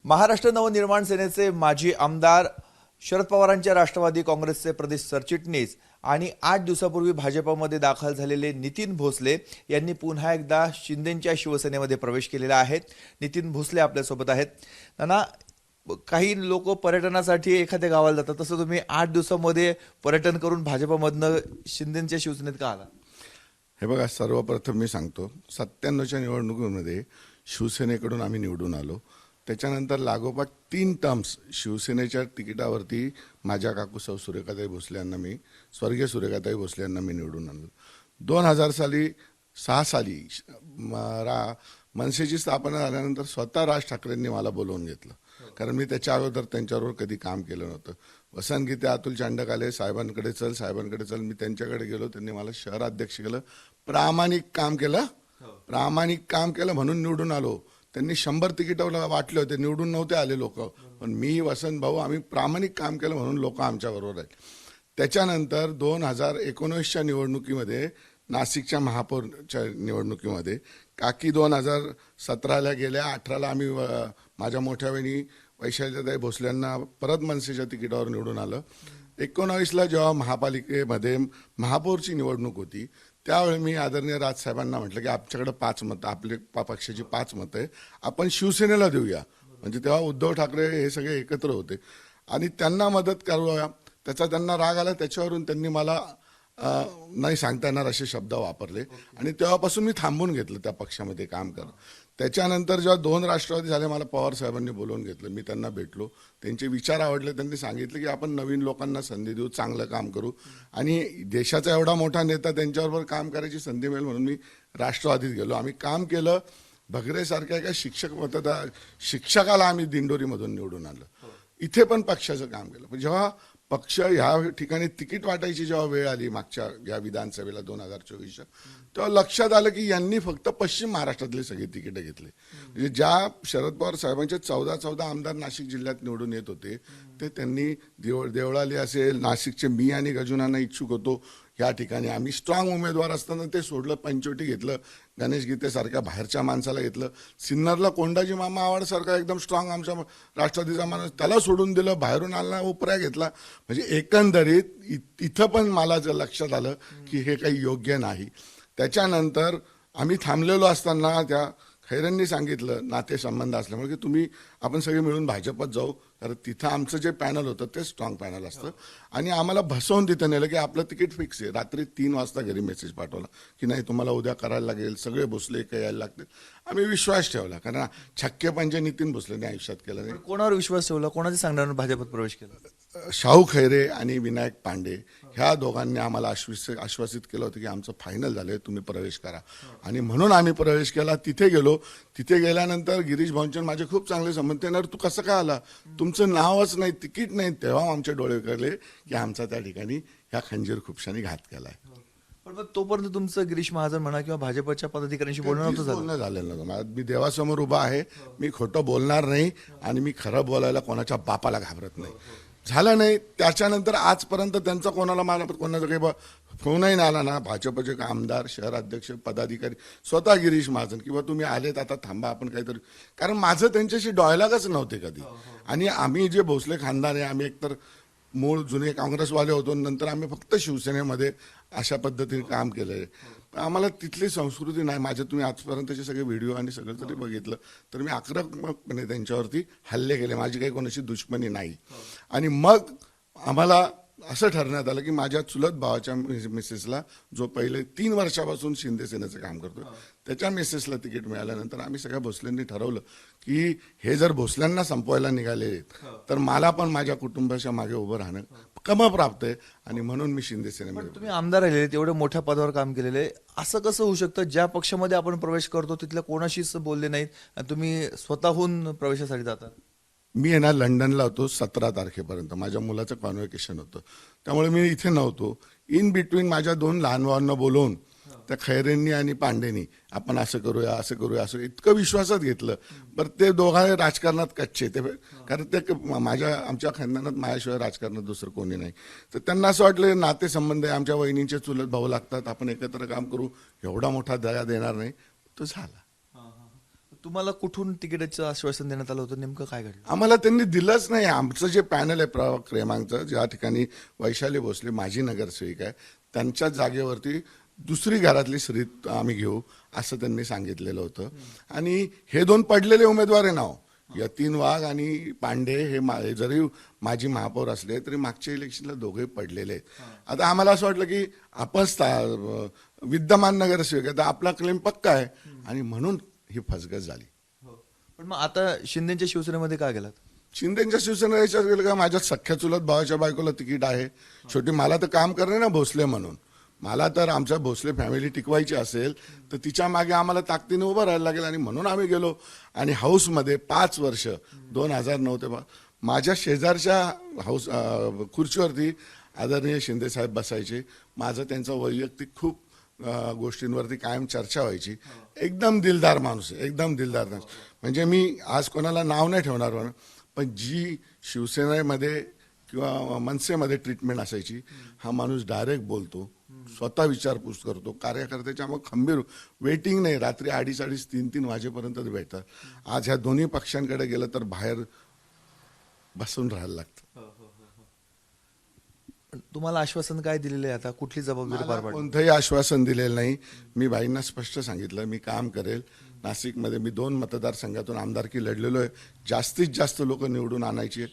महाराष्ट्र नवनिर्माण सेनेचे माजी आमदार शरद पवारांच्या राष्ट्रवादी काँग्रेसचे प्रदेश सरचिटणीस आणि 8 दिवसापूर्वी भाजपमध्ये दाखल झालेले नितीन भोसले यांनी पुन्हा एकदा शिंदेंच्या शिवसेनेमध्ये प्रवेश केलेला आहे। नितीन भोसले आपल्यासोबत आहेत। नाना, काही लोक पर्यटनासाठी एखाद्या गावाला जातात, तसं तुम्ही 8 दिवसांमध्ये पर्यटन करून भाजपमधनं शिंदेंच्या शिवसेनेत का आला? हे बघा, सर्वप्रथम मी सांगतो 97च्या निवडणुकीमध्ये शिवसेनेकडून आम्ही निवडून आलो। त्याच्यानंतर लागोपाठ 3 टर्म्स शिवसेनेच्या तिकिटावरती माझ्या काकू सौ सुरेखाताई भोसले यांना मी स्वर्गीय सुरेखाताई भोसले यांना मी निवडून आणलो। 2000 साली 6 साली मनसेची स्थापना झाल्यानंतर स्वतः राज ठाकरेंनी मला बोलवून घेतलं, कारण मी त्याच्या अगोदर त्यांच्यावर कधी काम केलं नव्हतं। वसंत गीते, अतुल चांडकाले साहेबांकडे चल, मी त्यांच्याकडे गेलो, त्यांनी मला शहराध्यक्ष केलं, प्रामाणिक काम केलं म्हणून निवडून आलो। त्यांनी 100 तिकीटं वाटले होते, निवडून नव्हते आले लोक, पण मी वसंत भाऊ आम्ही प्रामाणिक काम केलं म्हणून लोक आमच्या बरोबर आहेत। त्याच्यानंतर 2019च्या निवडणुकीमध्ये नाशिकच्या महापौरच्या निवडणुकीमध्ये काकी 2017ला गेल्या, 18ला आम्ही माझ्या मोठ्या बहिणी वैशालीताई भोसले यांना परत मनसेच्या तिकिटावर निवडून आलं। 19ला जेव्हा महापालिकेमध्ये महापौरची निवडणूक होती त्यावेळी मी आदरणीय राजसाहेबांना म्हटलं की आमच्याकडे 5 मतं, आपल्या पक्षाची 5 मतं आहे, आपण शिवसेनेला देऊया। म्हणजे तेव्हा उद्धव ठाकरे हे सगळे एकत्र होते आणि त्यांना मदत करूया। त्याचा त्यांना राग आला, त्याच्यावरून त्यांनी मला नाही सांगता येणार असे शब्द वापरले आणि तेव्हापासून मी थांबून घेतलं त्या पक्षामध्ये काम करणं। त्याच्यानंतर जेव्हा 2 राष्ट्रवादी झाले, मला पवार साहेबांनी बोलवून घेतलं, मी त्यांना भेटलो, त्यांचे विचार आवडले, त्यांनी सांगितलं की आपण नवीन लोकांना संधी देऊ, चांगलं काम करू आणि देशाचा एवढा मोठा नेता त्यांच्याबरोबर काम करायची संधी मिळेल म्हणून मी राष्ट्रवादीत गेलो। आम्ही काम केलं, भगरेसारख्या एका शिक्षकाला आम्ही दिंडोरीमधून निवडून आणलं। इथे पण पक्षाचं काम केलं, पण जेव्हा पक्ष ह्या ठिकाणी तिकीट वाटायची जेव्हा वेळ आली मागच्या या विधानसभेला 2024च्या, तेव्हा लक्षात आलं की यांनी फक्त पश्चिम महाराष्ट्रातले सगळे तिकीटं घेतले। म्हणजे ज्या शरद पवार साहेबांचे 14 आमदार नाशिक जिल्ह्यात निवडून येत होते ते त्यांनी देवळाली असेल, नाशिकचे मी आणि गजुनाना इच्छुक होतो या ठिकाणी, आम्ही स्ट्रॉंग उमेदवार असताना ते सोडलं, पंचवटी घेतलं, गणेश गीते सारख्या बाहेरच्या माणसाला घेतलं, सिन्नरला कोंडाजी मामा आवाड सारखा एकदम स्ट्रॉंग आमच्या राष्ट्रवादीचा माणूस त्याला सोडून दिलं, बाहेरून आला उपऱ्या घेतला। म्हणजे एकंदरीत इथं पण मला जर लक्षात आलं की हे काही योग्य नाही। त्याच्यानंतर आम्ही थांबलेलो असताना त्या खैरेंनी सांगितलं, नातेसंबंध असल्यामुळे, की आपण सगळे मिळून भाजपत जाऊ, कारण तिथं आमचं जे पॅनल होतं ते स्ट्रॉंग पॅनल असतं आणि आम्हाला भसवून तिथं नेलं की आपलं तिकीट फिक्स आहे। रात्री 3 वाजता घरी मेसेज पाठवला की नाही, तुम्हाला उद्या करायला लागेल, सगळे भोसले काही यायला लागतील। आम्ही विश्वास ठेवला, कारण छक्के पंजे नितीन भोसलेने आयुष्यात केलं नाही। कोणावर विश्वास ठेवला, कोणाच्या सांगण्यावर भाजपत प्रवेश केला? शाहू खैरे आणि विनायक पांडे ह्या दोघांनी आम्हाला आश्वासित केलं होतं की आमचं फायनल झालंय, तुम्ही प्रवेश करा, आणि म्हणून आम्ही प्रवेश केला। तिथे गेलो, तिथे गेल्यानंतर गिरीश भाऊंचे माझे खूप चांगले संबंध, त्यांना तू कसं काय आला, तुमचं नावच नाही, तिकीट नाही। तेव्हा आमचे डोळे कळले की आमचा त्या ठिकाणी ह्या खंजीर खुपशाने घात केलाय। पण तोपर्यंत तुमचं गिरीश महाजन म्हणा किंवा भाजपच्या पदाधिकाऱ्यांशी बोलणं झालेलं नव्हतं। मी देवासमोर उभा आहे, मी खोटं बोलणार नाही आणि मी खरं बोलायला कोणाच्या बापाला घाबरत नाही। झालं नाही, त्याच्यानंतर आजपर्यंत त्यांचा कोणाचा काही फोनही नाही आला ना, भाजपचे आमदार, शहराध्यक्ष, पदाधिकारी, स्वतः गिरीश महाजन किंवा तुम्ही आलेत आता थांबा आपण काहीतरी, कारण माझं त्यांच्याशी डायलॉगच नव्हते कधी। आणि आम्ही जे भोसले खानदान आहे, आम्ही एकतर मूळ जुने काँग्रेसवाले होतो, नंतर आम्ही फक्त शिवसेनेमध्ये अशा पद्धतीने काम केलंय। आम्हाला तिथली संस्कृती नाही। माझे तुम्ही आजपर्यंतचे सगळे व्हिडिओ आणि सगळं जरी बघितलं तर मी आक्रमकपणे त्यांच्यावरती हल्ले केले, माझी काही कोणाशी दुश्मनी नाही। आणि मग आम्हाला असं ठरवण्यात आलं की माझ्या चुलत भावाच्या मिसेसला, जो पहिले 3 वर्षापासून शिंदे सेनेचं काम करतो, त्याच्या मिसेसला तिकीट मिळाल्यानंतर आम्ही सगळ्या भोसलेंनी ठरवलं की हे जर भोसल्यांना संपवायला निघाले तर मला पण माझ्या कुटुंबाच्या मागे उभं राहणं क्रमप्राप्त आहे, आणि म्हणून मी शिंदे सेनेमध्ये। तुम्ही आमदार राहिले, तेवढ्या मोठ्या पदावर काम केलेले, असं कसं होऊ शकतं ज्या पक्षामध्ये आपण प्रवेश करतो तिथल्या कोणाशीच बोलले नाहीत आणि तुम्ही स्वतःहून प्रवेशासाठी जातात? मी आहे ना लंडनला होतो 17 तारखेपर्यंत, माझ्या मुलाचं कॉन्व्होकेशन होतं, त्यामुळे मी इथे नव्हतो। इन बिटवीन माझ्या 2 लहान भावांना बोलवून त्या खैरेंनी आणि पांडेंनी आपण असं करूया असं इतकं विश्वासात घेतलं। बरं, ते दोघांनी राजकारणात कच्चे ते, कारण ते आमच्या खानदानात माझ्याशिवाय राजकारणात दुसरं कोणी नाही, तर त्यांना असं वाटलं नातेसंबंध आहे, आमच्या वहिनींचे चुलत भाऊ लागतात, आपण एकत्र काम करू, एवढा मोठा दया देणार नाही, तो झाला। तुम्हाला कुठून तिकिटाचं आश्वासन देण्यात आलं होतं, नेमकं काय घडलं? आम्हाला त्यांनी दिलंच नाही. आमचं जे पॅनल आहे प्रभाग क्रमांकचं, ज्या ठिकाणी वैशाली भोसले माजी नगरसेविका आहे, त्यांच्या जागेवरती दुसरी घरातली श्रीत आम्ही घेऊ असं त्यांनी सांगितलेलं होतं. आणि हे दोन पडलेले उमेदवार आहे नाव, यतीन वाघ आणि पांडे, हे जरी माजी महापौर असले तरी मागच्या इलेक्शनला दोघे पडलेले आहेत. आता आम्हाला असं वाटलं की आपण विद्यमान नगरसेवक आहे तर आपला क्लेम पक्का आहे, आणि म्हणून ही फसगत झाली. पण मग आता शिंदेच्या शिवसेनेमध्ये काय गेलात? शिंदेच्या शिवसेनेला विचार केला का माझ्या सख्या चुलत भावाच्या बायकोला तिकीट आहे, शेवटी मला तर काम करणे ना भोसले म्हणून, मला तर आमच्या भोसले फॅमिली टिकवायची असेल तर तिच्या मागे आम्हाला ताकदीने उभं राहायला लागेल. आणि म्हणून आम्ही गेलो आणि हाऊसमध्ये 5 वर्ष 2009 ते माझ्या शेजारच्या हाऊस खुर्चीवरती आदरणीय शिंदे साहेब बसायचे. माझं त्यांचा वैयक्तिक खूप गोष्टींवरती कायम चर्चा व्हायची. एकदम दिलदार माणूस आहे, एकदम दिलदार माणूस. म्हणजे मी आज कोणाला नाव नाही ठेवणार म्हणून, पण जी शिवसेनेमध्ये किंवा मनसेमध्ये ट्रीटमेंट असायची, हा माणूस डायरेक्ट बोलतो, स्वतः विचारपूस करतो, कार्यकर्त्याच्या मग खंबीर वेटिंग नाही, रात्री 2:30, 3 वाजेपर्यंत ते भेटतात. आज ह्या दोन्ही पक्षांकडे गेलं तर बाहेर बसून राहायला लागतं. पण तुम्हाला आश्वासन काय दिलेलं आहे? आता कुठली जबाबदारी पार मला पाडली? कोणतंही आश्वासन दिलेलं नाही. मी भाईंना स्पष्ट सांगितलं मी काम करेल. नाशिकमध्ये मी 2 मतदारसंघातून आमदारकी लढलेलो आहे. जास्तीत जास्त लोक निवडून आणायची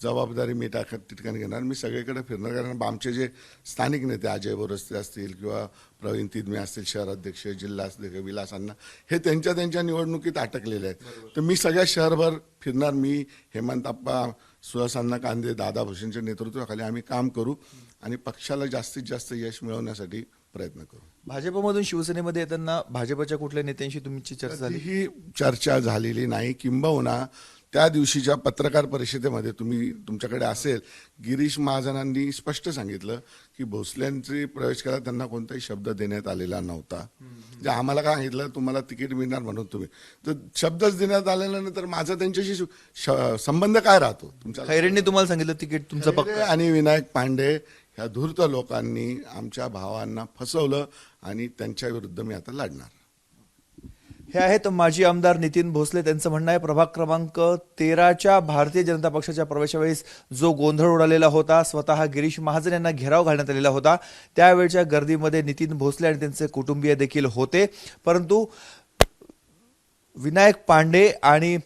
जबाबदारी मी त्या ठिकाणी घेणार. मी सगळीकडे फिरणार, कारण आमचे जे स्थानिक नेते अजय बोरस्ते असतील किंवा प्रवीण तिदमे असतील, शहर अध्यक्ष, जिल्हा अध्यक्ष विलास अण्णा, हे त्यांच्या निवडणुकीत अटकलेले आहेत. तर मी सगळ्या शहरभर फिरणार. मी हेमंत आप्पा, सुहास अण्णा कांदे, दादा भुसेंच्या नेतृत्वाखाली आम्ही काम करू आणि पक्षाला जास्तीत जास्त यश मिळवण्यासाठी प्रयत्न करू. भाजपमधून शिवसेनेमध्ये येताना भाजपच्या कुठल्या नेत्यांशी तुमची चर्चा झाली? ही चर्चा झालेली नाही. किंबहुना त्या दिवशीच्या पत्रकार परिषदेमध्ये तुमच्याकडे असेल, गिरीश महाजनांनी स्पष्ट सांगितलं की भोसल्यांचे प्रवेश केला त्यांना कोणताही शब्द देण्यात आलेला नव्हता. जे आम्हाला काय सांगितलं तुम्हाला तिकीट मिळणार म्हणून तुम्ही, तर शब्दच देण्यात आलेला नाही तर माझा त्यांच्याशी संबंध काय राहतो तुमचा? खैरेंनी तुम्हाला सांगितलं तिकीट तुमचं खैरे पक्का? आणि विनायक पांडे ह्या धूर्त लोकांनी आमच्या भावांना फसवलं आणि त्यांच्या विरुद्ध मी आता लढणार. हे आहेत माजी आमदार नितीन भोसले. त्यांचं म्हणणं आहे प्रभाग क्रमांक 13च्या भारतीय जनता पक्षाच्या प्रवेशावेळेस जो गोंधळ उडालेला होता, स्वतः गिरीश महाजन यांना घेराव घालण्यात आलेला होता, त्यावेळच्या गर्दीमध्ये नितीन भोसले आणि त्यांचे कुटुंबीय देखील होते. परंतु विनायक पांडे आणि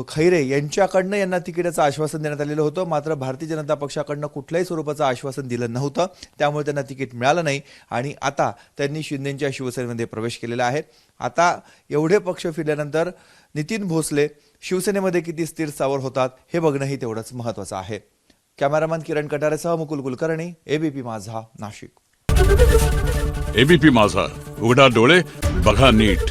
खैरे यांच्याकडनं यांना तिकिटाचं आश्वासन देण्यात आलेलं होतं. मात्र भारतीय जनता पक्षाकडनं कुठल्याही स्वरूपाचं आश्वासन दिलं नव्हतं, त्यामुळे त्यांना तिकीट मिळालं नाही आणि आता त्यांनी शिंदेच्या शिवसेनेमध्ये प्रवेश केलेला आहे. आता एवढे पक्ष फिरल्यानंतर नितीन भोसले शिवसेनेमध्ये किती स्थिर स्थावर होतात हे बघणंही तेवढंच महत्वाचं आहे. कॅमेरामॅन किरण कटारेसह मुकुल कुलकर्णी, एबीपी माझा, नाशिक. एबीपी माझा, उघडा डोळे बघा नीट.